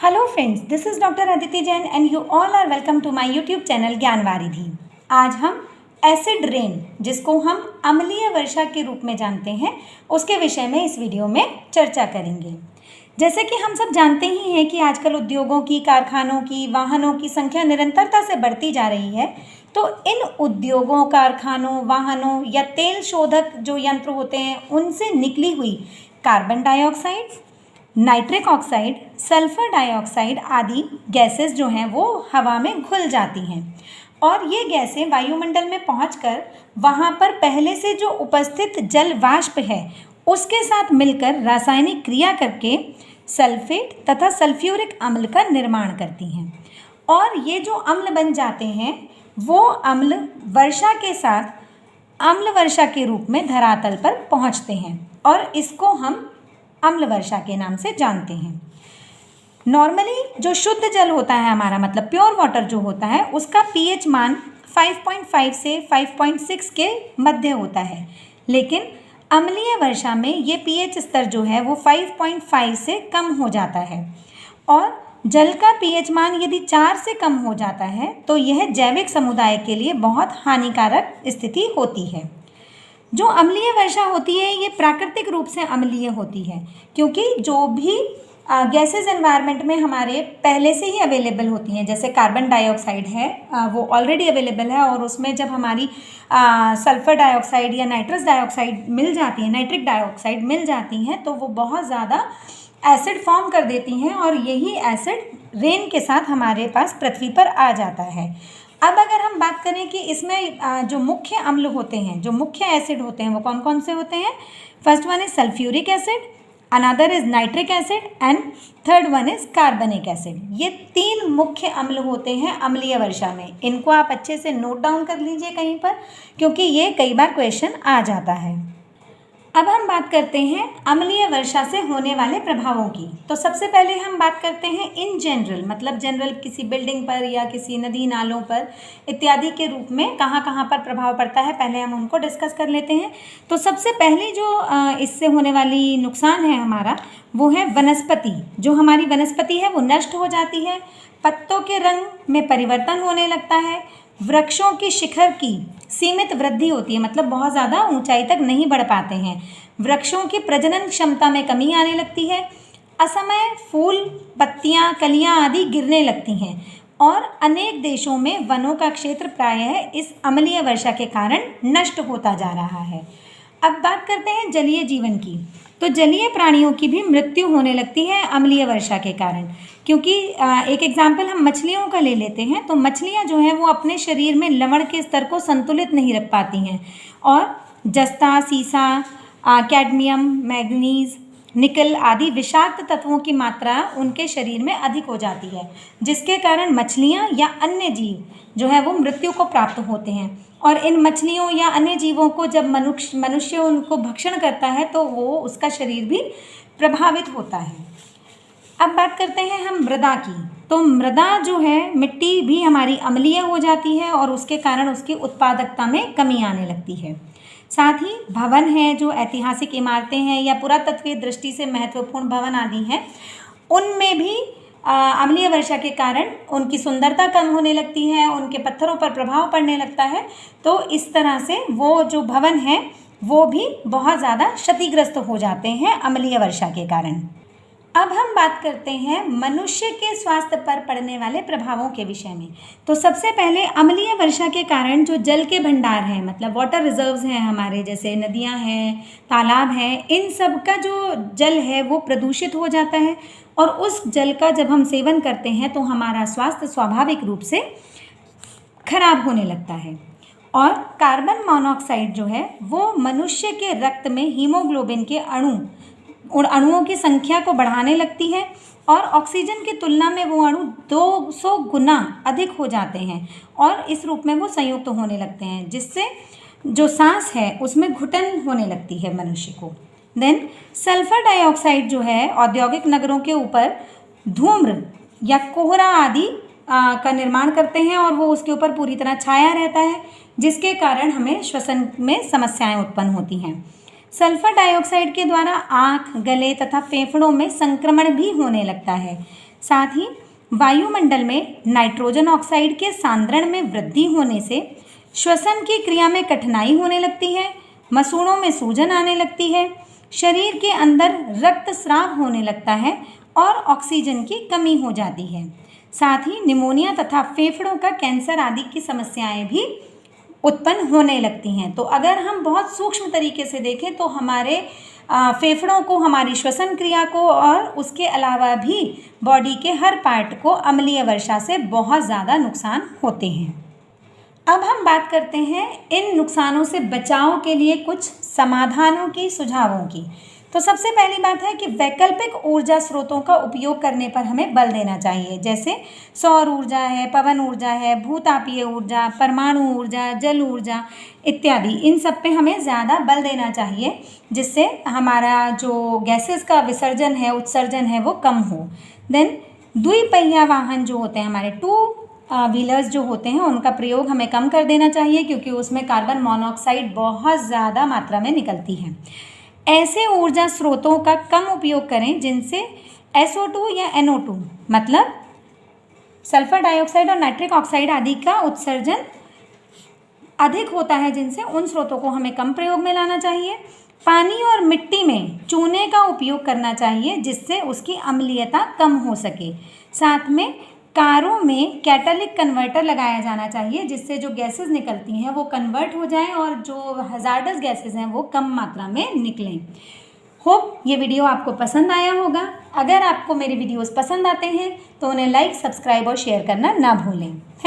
Hello friends, this is doctor Aditi Jain and you all are welcome to my YouTube channel Gyanvaridhi. आज हम acid rain, जिसको हम अम्लीय वर्षा के रूप में जानते हैं, उसके विषय में इस वीडियो में चर्चा करेंगे। जैसे कि हम सब जानते ही हैं कि आजकल उद्योगों की, कारखानों की, वाहनों की संख्या निरंतरता से बढ़ती जा रही है। तो इन उद्योगों, कारखानों, वाहनों या तेल शोधक जो यंत्र होते हैं, उनसे निकली हुई carbon dioxide, nitric oxide, sulphur dioxide आदि गैसेस जो हैं वो हवा में घुल जाती हैं और ये गैसें वायुमंडल में पहुंचकर वहां पर पहले से जो उपस्थित जल वाष्प है उसके साथ मिलकर रासायनिक क्रिया करके सल्फेट तथा सल्फ्यूरिक अम्ल का निर्माण करती हैं। और ये जो अम्ल बन जाते हैं वो अम्ल वर्षा के साथ अम्ल वर्षा के रूप में धरातल पर पहुंचते हैं और इसको हम अम्ल वर्षा के नाम से जानते हैं। नॉर्मली जो शुद्ध जल होता है हमारा, मतलब प्योर वाटर जो होता है, उसका पीएच मान 5.5 से 5.6 के मध्य होता है, लेकिन अम्लीय वर्षा में ये पीएच स्तर जो है वो 5.5 से कम हो जाता है। और जल का पीएच मान यदि 4 से कम हो जाता है तो यह जैविक समुदाय के लिए बहुत हानिकारक स्थिति होती है। जो अम्लीय वर्षा होती है ये प्राकृतिक रूप से अम्लीय होती है, क्योंकि जो भी गैसेस एनवायरनमेंट में हमारे पहले से ही अवेलेबल होती हैं, जैसे कार्बन डाइऑक्साइड है वो ऑलरेडी अवेलेबल है और उसमें जब हमारी सल्फर डाइऑक्साइड या नाइट्रस डाइऑक्साइड मिल जाती है, नाइट्रिक डाइऑक्साइड मिल जाती हैं, तो वो बहुत ज़्यादा एसिड फॉर्म कर देती हैं और यही एसिड रेन के साथ हमारे पास पृथ्वी पर आ जाता है। अब अगर हम बात करें कि इसमें जो मुख्य अम्ल होते हैं, जो मुख्य एसिड होते हैं, वो कौन कौन से होते हैं। First one is sulphuric acid, another is nitric acid and third one is कार्बनिक एसिड। ये 3 मुख्य अम्ल होते हैं अम्लीय वर्षा में। इनको आप अच्छे से नोट डाउन कर लीजिए कहीं पर, क्योंकि ये कई बार क्वेश्चन आ जाता है। अब हम बात करते हैं अम्लीय वर्षा से होने वाले प्रभावों की। तो सबसे पहले हम बात करते हैं इन जनरल, मतलब जनरल किसी बिल्डिंग पर या किसी नदी नालों पर इत्यादि के रूप में कहाँ कहाँ पर प्रभाव पड़ता है, पहले हम उनको डिस्कस कर लेते हैं। तो सबसे पहले जो इससे होने वाली नुकसान है हमारा, वो है वनस्पति। जो हमारी वनस्पति है वो नष्ट हो जाती है, पत्तों के रंग में परिवर्तन होने लगता है, वृक्षों की शिखर की सीमित वृद्धि होती है, मतलब बहुत ज़्यादा ऊंचाई तक नहीं बढ़ पाते हैं, वृक्षों की प्रजनन क्षमता में कमी आने लगती है, असमय फूल, पत्तियां, कलियां आदि गिरने लगती हैं और अनेक देशों में वनों का क्षेत्र प्रायः इस अम्लीय वर्षा के कारण नष्ट होता जा रहा है। अब बात करते हैं जलीय जीवन की। तो जलीय प्राणियों की भी मृत्यु होने लगती है अम्लीय वर्षा के कारण, क्योंकि एक एग्जाम्पल हम मछलियों का ले लेते हैं। तो मछलियां जो हैं वो अपने शरीर में लवण के स्तर को संतुलित नहीं रख पाती हैं और जस्ता, सीसा, कैडमियम, मैग्नीज, निकल आदि विषाक्त तत्वों की मात्रा उनके शरीर में अधिक हो जाती है, जिसके कारण मछलियां या अन्य जीव जो है वो मृत्यु को प्राप्त होते हैं। और इन मछलियों या अन्य जीवों को जब मनुष्य उनको भक्षण करता है तो वो उसका शरीर भी प्रभावित होता है। अब बात करते हैं हम मृदा की। तो मृदा जो है, मिट्टी भी हमारी अम्लीय हो जाती है और उसके कारण उसकी उत्पादकता में कमी आने लगती है। साथ ही भवन है, जो ऐतिहासिक इमारतें हैं या पुरातत्वीय दृष्टि से महत्वपूर्ण भवन आदि हैं, उनमें भी अम्लीय वर्षा के कारण उनकी सुंदरता कम होने लगती है, उनके पत्थरों पर प्रभाव पड़ने लगता है। तो इस तरह से वो जो भवन है वो भी बहुत ज़्यादा क्षतिग्रस्त हो जाते हैं अम्लीय वर्षा के कारण। अब हम बात करते हैं मनुष्य के स्वास्थ्य पर पड़ने वाले प्रभावों के विषय में। तो सबसे पहले अम्लीय वर्षा के कारण जो जल के भंडार हैं, मतलब वाटर रिजर्व्स हैं हमारे, जैसे नदियां हैं, तालाब हैं, इन सब का जो जल है वो प्रदूषित हो जाता है और उस जल का जब हम सेवन करते हैं तो हमारा स्वास्थ्य स्वाभाविक रूप से खराब होने लगता है। और कार्बन मोनोऑक्साइड जो है वो मनुष्य के रक्त में हीमोग्लोबिन के अणुओं की संख्या को बढ़ाने लगती है और ऑक्सीजन की तुलना में वो अणु 200 गुना अधिक हो जाते हैं और इस रूप में वो संयुक्त होने लगते हैं, जिससे जो सांस है उसमें घुटन होने लगती है मनुष्य को। देन सल्फर डाइऑक्साइड जो है औद्योगिक नगरों के ऊपर धूम्र या कोहरा आदि का निर्माण करते हैं और वो उसके ऊपर पूरी तरह छाया रहता है, जिसके कारण हमें श्वसन में समस्याएं उत्पन्न होती हैं। सल्फर डाइऑक्साइड के द्वारा आँख, गले तथा फेफड़ों में संक्रमण भी होने लगता है। साथ ही वायुमंडल में नाइट्रोजन ऑक्साइड के सांद्रण में वृद्धि होने से श्वसन की क्रिया में कठिनाई होने लगती है, मसूड़ों में सूजन आने लगती है, शरीर के अंदर रक्तस्राव होने लगता है और ऑक्सीजन की कमी हो जाती है। साथ ही निमोनिया तथा फेफड़ों का कैंसर आदि की समस्याएं भी उत्पन्न होने लगती हैं। तो अगर हम बहुत सूक्ष्म तरीके से देखें तो हमारे फेफड़ों को, हमारी श्वसन क्रिया को और उसके अलावा भी बॉडी के हर पार्ट को अम्लीय वर्षा से बहुत ज़्यादा नुकसान होते हैं। अब हम बात करते हैं इन नुकसानों से बचाव के लिए कुछ समाधानों की, सुझावों की। तो सबसे पहली बात है कि वैकल्पिक ऊर्जा स्रोतों का उपयोग करने पर हमें बल देना चाहिए, जैसे सौर ऊर्जा है, पवन ऊर्जा है, भूतापीय ऊर्जा, परमाणु ऊर्जा, जल ऊर्जा इत्यादि। इन सब पे हमें ज़्यादा बल देना चाहिए, जिससे हमारा जो गैसेस का विसर्जन है, उत्सर्जन है, वो कम हो। देन द्विपहिया वाहन जो होते हैं, हमारे टू व्हीलर्स जो होते हैं, उनका प्रयोग हमें कम कर देना चाहिए, क्योंकि उसमें कार्बन मोनोऑक्साइड बहुत ज़्यादा मात्रा में निकलती है। ऐसे ऊर्जा स्रोतों का कम उपयोग करें जिनसे SO2 या NO2 मतलब सल्फर डाइऑक्साइड और नाइट्रिक ऑक्साइड आदि का उत्सर्जन अधिक होता है, जिनसे उन स्रोतों को हमें कम प्रयोग में लाना चाहिए। पानी और मिट्टी में चूने का उपयोग करना चाहिए, जिससे उसकी अम्लीयता कम हो सके। साथ में कारों में कैटालिक कन्वर्टर लगाया जाना चाहिए, जिससे जो गैसेस निकलती हैं वो कन्वर्ट हो जाएं और जो हजार्डस गैसेस हैं वो कम मात्रा में निकलें। होप ये वीडियो आपको पसंद आया होगा। अगर आपको मेरे वीडियोस पसंद आते हैं तो उन्हें लाइक, सब्सक्राइब और शेयर करना ना भूलें। थैंक